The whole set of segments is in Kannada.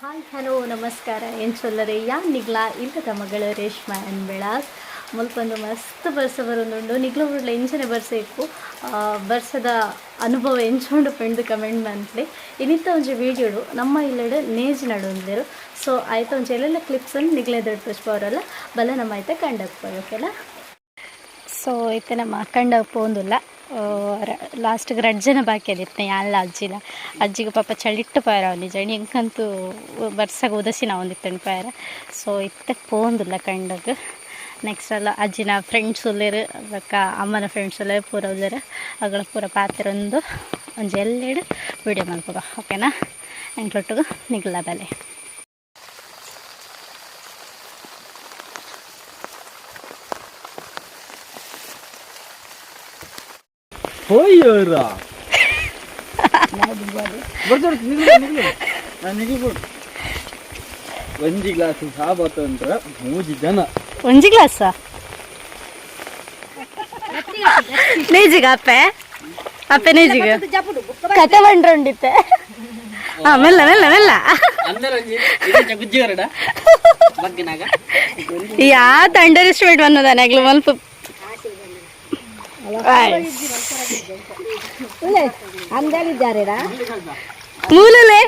ಹಾಯ್ ಹಲೋ ನಮಸ್ಕಾರ ಏನು ಚೊಲ್ಲರೆ ಯಾ ನಿಗ್ಲಾ ಇಲ್ಲದ ಮಗಳು ರೇಷ್ಮಾ ಅನ್ಬೇಳಾಸ್ ಮುಲ್ಪೊಂದು ಮಸ್ತ್ ಬರ್ಸ ಬರೋದುಂಡು ನಿಗ್ಲ ಉಳ್ಳ ಎಂಚನೆ ಬರ್ಸ ಇಕ್ಕು ಬರ್ಸದ ಅನುಭವ ಎಂಚೋಂಡು ಪೆಂಡು ಕಮೆಂಟ್ ಮಂತ್ಲಿ ಇನ್ನಿತ್ತ ಒಂಜಿ ವೀಡಿಯೋಡು ನಮ್ಮ ಇಲ್ಲಡು ನೇಜ್ ನಡೊಂದಿರು ಸೊ ಆಯ್ತು ಒಂಜಿ ಎಲ್ಲೆಲ್ಲ ಕ್ಲಿಪ್ಸನ್ನು ನಿಗ್ಲೆ ದೊಡ್ಡ ಪುಷ್ಪವರಲ್ಲ ಬಲ್ಲ ನಮ್ಮ ಆಯ್ತು ಕಂಡಕ್ಪರ್ ಓಕೆನಾ. ಸೊ ಇತ್ತೆ ನಮ್ಮ ಕಂಡ ಪೋಂದುಲ್ಲ ಲಾಸ್ಟ್ಗೆ ರಡ್ಜನ ಬಾಕಿ ಅದಿತ್ತು ಯಾನ್ಲ ಅಜ್ಜಿಗೆ ಪಾಪ ಚಳಿಟ್ಟು ಪಾಯರ ನಿಜ ಎಂಕಂತೂ ಬರ್ಸಾಗ ಉದಸಿನ ಒಂದಿತ್ತಂಡು ಪಾಯರ. ಸೊ ಇತ್ತೆ ಪೋಂದುಲ್ಲ ಕಂಡಗೆ ನೆಕ್ಸ್ಟ್ ಎಲ್ಲ ಅಜ್ಜಿನ ಫ್ರೆಂಡ್ಸ್ ಉಲ್ಲೇರು ಅದಕ್ಕ ಅಮ್ಮನ ಫ್ರೆಂಡ್ಸ್ ಉಲ್ಲೇರು ಪೂರ ಉಲ್ಲೇರು ಅಗಳ ಪೂರ ಪಾತಿರೊಂದು ಒಂಜಿ ಎಲ್ಲೆಡು ವೀಡಿಯೋ ಮಲ್ಪಗ ಓಕೆನಾ. ಎಂಕ್ಲೊಟ್ಟಿಗೆ ನಿಗ್ಲ ಬಲೆ ಹೋಯ್ಯೋರಾ ಒಂಜಿ ಗ್ಲಾಸ್ ಸಾಬತ್ತು ಅಂದ್ರೆ 3 ಜನ ಒಂಜಿ ಗ್ಲಾಸ ನೇಜಿಗ ಅಪ್ಪೆ ನೇಜಿಗ ಕತೆ ಬಂಡ್ರೊಂಡಿತ್ತೆ ಮೆಲ್ಲ ಮೆಲ್ಲ ಮೆಲ್ಲ ಯಾತ ಅಂಡರ್ ಎಸ್ಟಿಮೇಟ್ ಅನ್ನೋದಾನೆ ಆಗ್ಲು ಮಲ್ಪ ಮೂಲಲೆ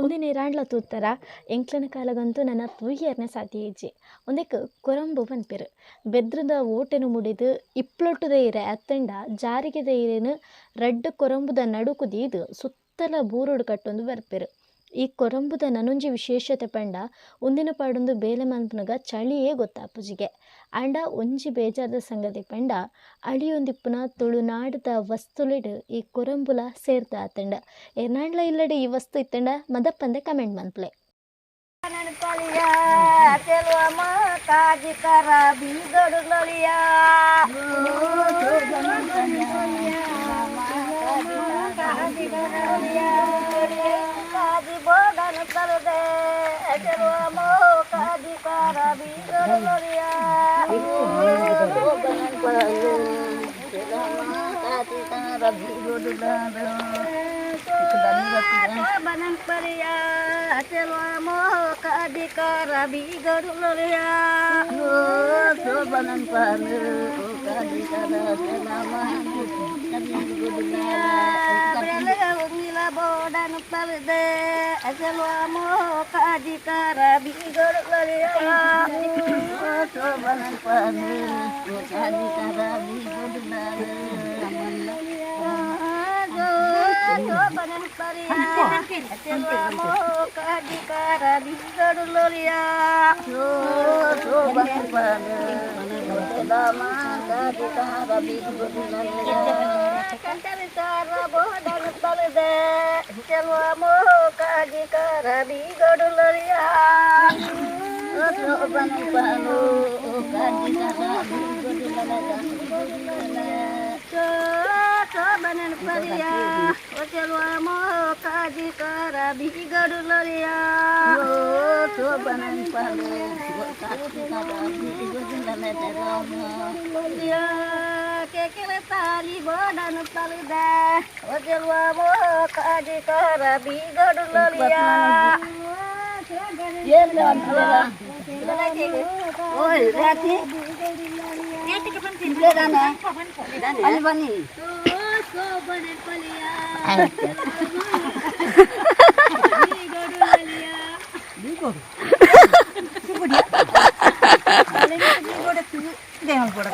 ಒಂದಿನ ಇರಾಂಡ್ಲ ತೂತ್ತರ ಎಂಕ್ಲನ ಕಾಲಗಂತೂ ನನ್ನ ತುಯ್ಯರ್ನೆ ಸಾತಿ ಇಜ್ಜಿ ಒಂದಕ್ಕೆ ಕೊರಂಬು ಪನ್ಪೆರು ಬೆದ್ರದ ಓಟೆನು ಮುಡಿದು ಇಪ್ಲೊಟ್ಟುದ ಇರೆ ಅತ್ತಂಡ ಜಾರಿಗೆ ಇರೇನು ರಡ್ಡು ಕೊರಂಬುದ ನಡುಕು ದೀದು ಸುತ್ತಲ ಬೂರುಡು ಕಟ್ಟೊಂದು ಬರ್ಪೆರು. ಈ ಕೊರಂಬುದ ನನೊಂಜಿ ವಿಶೇಷತೆ ಪಂಡ ಒಂದಿನ ಪಾಡೊಂದು ಬೇಲೆ ಮನ್ಪುನಗ ಚಳಿಯೇ ಗೊತ್ತಾಪುಜಿಗೆ ಆಂಡ ಒಂಜಿ ಬೇಜಾದ ಸಂಗತಿ ಪಂಡ ಅಳಿಯೊಂದಿಪ್ಪುನ ತುಳುನಾಡದ ವಸ್ತುಲಿಡು ಈ ಕೊರಂಬುಲ ಸೇರ್ತಾ ಆತಂಡ ಎರ್ನಾಂಡ್ಲ ಇಲ್ಲಡೆ ಈ ವಸ್ತು ಇತ್ತಂಡ ಮದಪ್ಪಂದೆ ಕಮೆಂಟ್ ಮನ್ಪ್ಲೆ. केले ताली बडन तलदा ओजेलवा मो काजी कर बिगड ललिया ये ललिया ओय राती ये के पण तिले जाना अलि बनी सो बने पलिया बिगड ललिया बिगड सिगुडिया अले बिगड देहन पडा